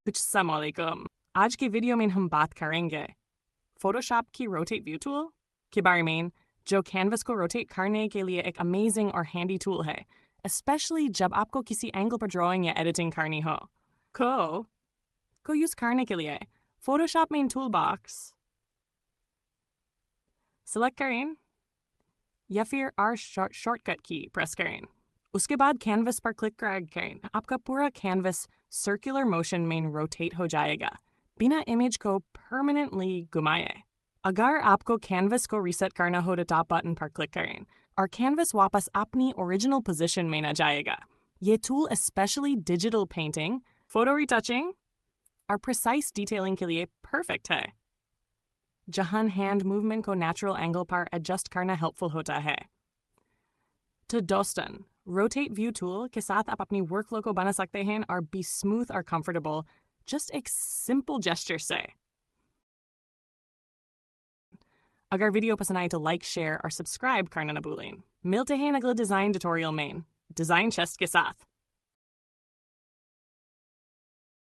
अस्सलामुअलैकुम। आज की वीडियो में हम बात करेंगे फोटोशॉप की रोटेट व्यू टूल के बारे में, जो कैनवस को रोटेट करने के लिए एक अमेजिंग और हैंडी टूल है, स्पेशली जब आपको किसी एंगल पर ड्राइंग या एडिटिंग करनी हो। को यूज़ करने के लिए फोटोशॉप में टूल बॉक्स सेलेक्ट करें या फिर आर शॉर्टकट की प्रेस करें। उसके बाद कैनवस पर क्लिक करें। आपका पूरा कैनवस सर्कुलर मोशन में रोटेट हो जाएगा बिना इमेज को परमानेंटली घुमाए। अगर आपको कैनवस को रीसेट करना हो तो टॉप बटन पर क्लिक करें और कैनवस वापस अपनी ओरिजिनल पोजीशन में आ जाएगा। ये tool specially digital painting, photo retouching और प्रिसाइज डिटेलिंग के लिए परफेक्ट है, जहां हैंड मूवमेंट को नेचुरल एंगल पर एडजस्ट करना हेल्पफुल होता है। तो दोस्तन, रोटेट व्यू टूल के साथ आप अपनी वर्कफ्लो को बना सकते हैं और बी स्मूथ और कंफर्टेबल जस्ट एक सिंपल जेस्चर से। अगर वीडियो पसंद आए तो लाइक, शेयर और सब्सक्राइब करना न भूलें। मिलते हैं अगले डिज़ाइन ट्यूटोरियल में, डिज़ाइन चेस्ट के साथ।